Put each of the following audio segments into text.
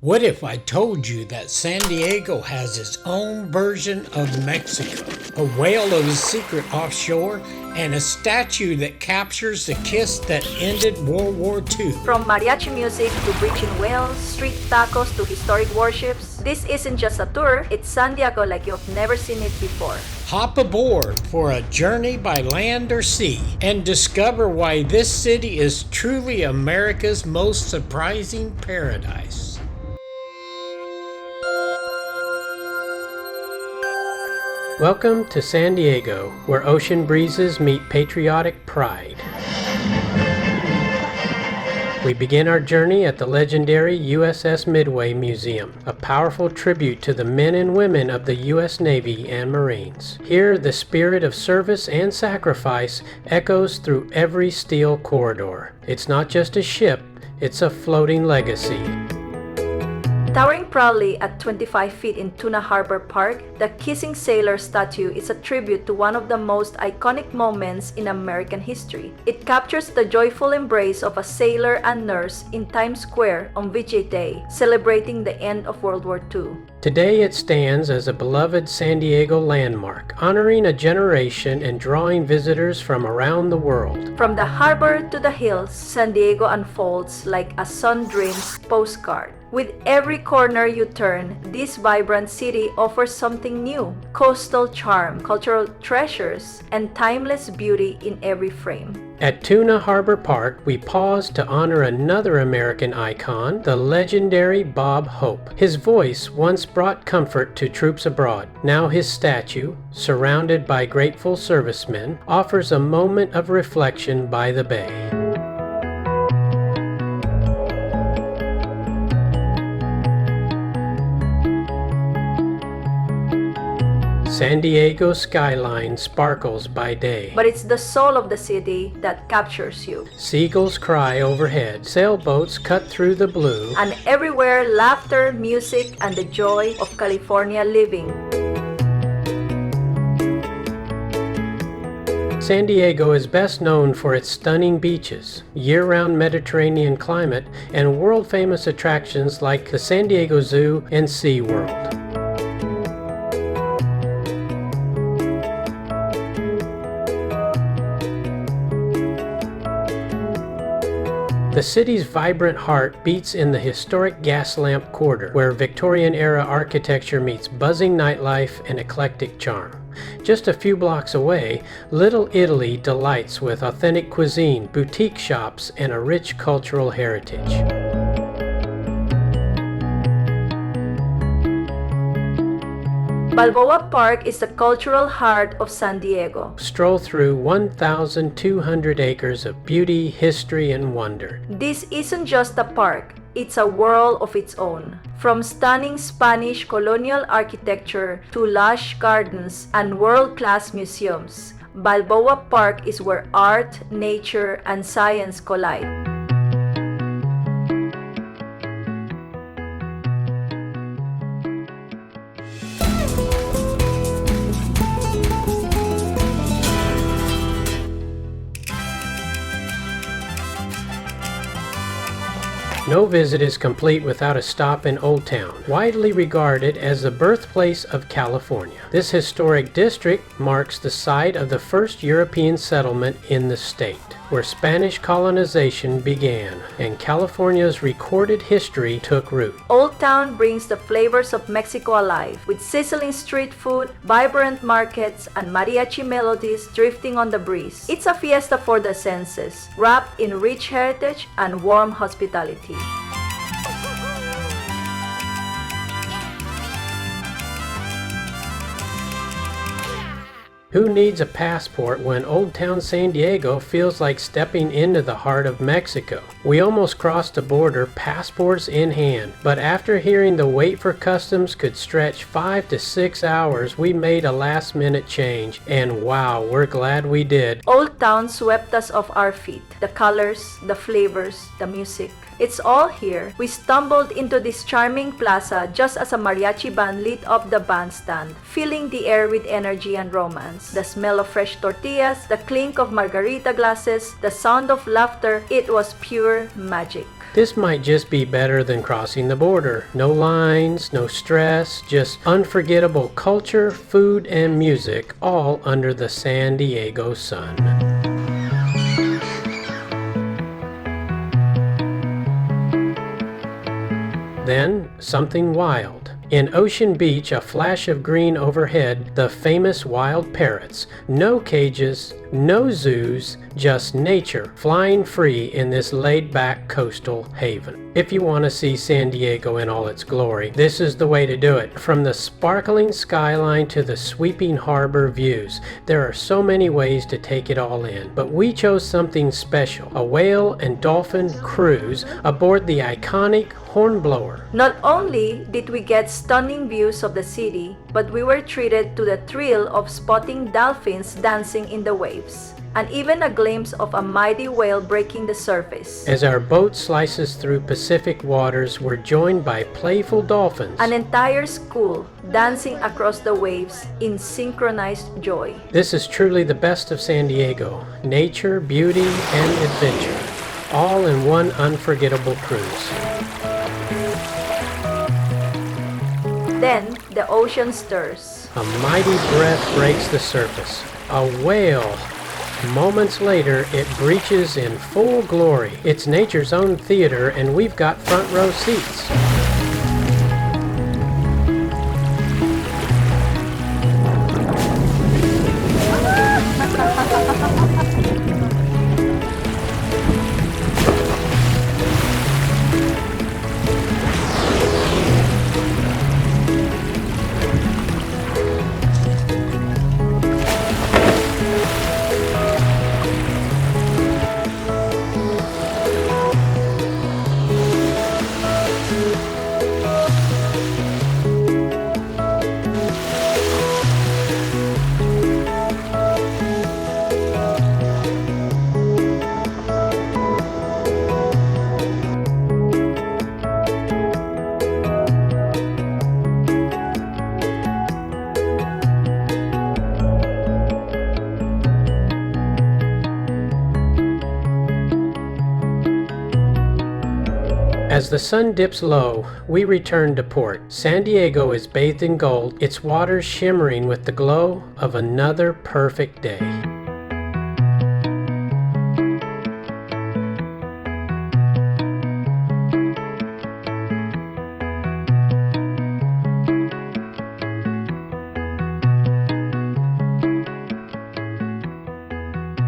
What if I told you that San Diego has its own version of Mexico? A whale of a secret offshore and a statue that captures the kiss that ended World War II. From mariachi music to breaching whales, street tacos to historic warships, this isn't just a tour, it's San Diego like you've never seen it before. Hop aboard for a journey by land or sea and discover why this city is truly America's most surprising paradise. Welcome to San Diego, where ocean breezes meet patriotic pride. We begin our journey at the legendary USS Midway Museum, a powerful tribute to the men and women of the U.S. Navy and Marines. Here, the spirit of service and sacrifice echoes through every steel corridor. It's not just a ship, it's a floating legacy. Towering proudly at 25 feet in Tuna Harbor Park, the Kissing Sailor statue is a tribute to one of the most iconic moments in American history. It captures the joyful embrace of a sailor and nurse in Times Square on VJ Day, celebrating the end of World War II. Today it stands as a beloved San Diego landmark, honoring a generation and drawing visitors from around the world. From the harbor to the hills, San Diego unfolds like a sun dreams postcard. With every corner you turn, this vibrant city offers something new: coastal charm, cultural treasures, and timeless beauty in every frame. At Tuna Harbor Park, we pause to honor another American icon, the legendary Bob Hope. His voice once brought comfort to troops abroad. Now his statue, surrounded by grateful servicemen, offers a moment of reflection by the bay. San Diego's skyline sparkles by day, but it's the soul of the city that captures you. Seagulls cry overhead, sailboats cut through the blue, and everywhere laughter, music, and the joy of California living. San Diego is best known for its stunning beaches, year-round Mediterranean climate, and world-famous attractions like the San Diego Zoo and SeaWorld. The city's vibrant heart beats in the historic Gaslight Quarter, where Victorian-era architecture meets buzzing nightlife and eclectic charm. Just a few blocks away, Little Italy delights with authentic cuisine, boutique shops, and a rich cultural heritage. Balboa Park is the cultural heart of San Diego. Stroll through 1,200 acres of beauty, history, and wonder. This isn't just a park, it's a world of its own. From stunning Spanish colonial architecture to lush gardens and world-class museums, Balboa Park is where art, nature, and science collide. No visit is complete without a stop in Old Town, widely regarded as the birthplace of California. This historic district marks the site of the first European settlement in the state, where Spanish colonization began and California's recorded history took root. Old Town brings the flavors of Mexico alive, with sizzling street food, vibrant markets, and mariachi melodies drifting on the breeze. It's a fiesta for the senses, wrapped in rich heritage and warm hospitality. Who needs a passport when Old Town San Diego feels like stepping into the heart of Mexico? We almost crossed the border, passports in hand, but after hearing the wait for customs could stretch 5 to 6 hours, we made a last-minute change, and wow, we're glad we did. Old Town swept us off our feet. The colors, the flavors, the music. It's all here. We stumbled into this charming plaza just as a mariachi band lit up the bandstand, filling the air with energy and romance. The smell of fresh tortillas, the clink of margarita glasses, the sound of laughter, it was pure magic. This might just be better than crossing the border. No lines, no stress, just unforgettable culture, food, and music, all under the San Diego sun. Then, something wild. In Ocean Beach, a flash of green overhead, the famous wild parrots. No cages, no zoos, just nature flying free in this laid-back coastal haven. If you want to see San Diego in all its glory, this is the way to do it. From the sparkling skyline to the sweeping harbor views, there are so many ways to take it all in. But we chose something special, a whale and dolphin cruise aboard the iconic Hornblower. Not only did we get stunning views of the city, but we were treated to the thrill of spotting dolphins dancing in the waves, and even a glimpse of a mighty whale breaking the surface. As our boat slices through Pacific waters, we're joined by playful dolphins. An entire school dancing across the waves in synchronized joy. This is truly the best of San Diego. Nature, beauty, and adventure, all in one unforgettable cruise. Then the ocean stirs. A mighty breath breaks the surface. A whale. Moments later, it breaches in full glory. It's nature's own theater, and we've got front row seats. As the sun dips low, we return to port. San Diego is bathed in gold, its waters shimmering with the glow of another perfect day.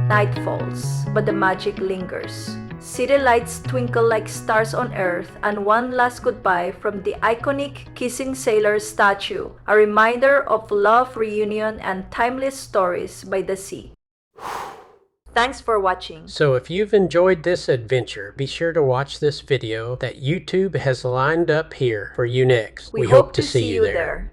Night falls, but the magic lingers. City lights twinkle like stars on earth, and one last goodbye from the iconic kissing sailor statue, a reminder of love, reunion, and timeless stories by the sea. Thanks for watching. So if you've enjoyed this adventure, be sure to watch this video that YouTube has lined up here for you next. We hope to see you there.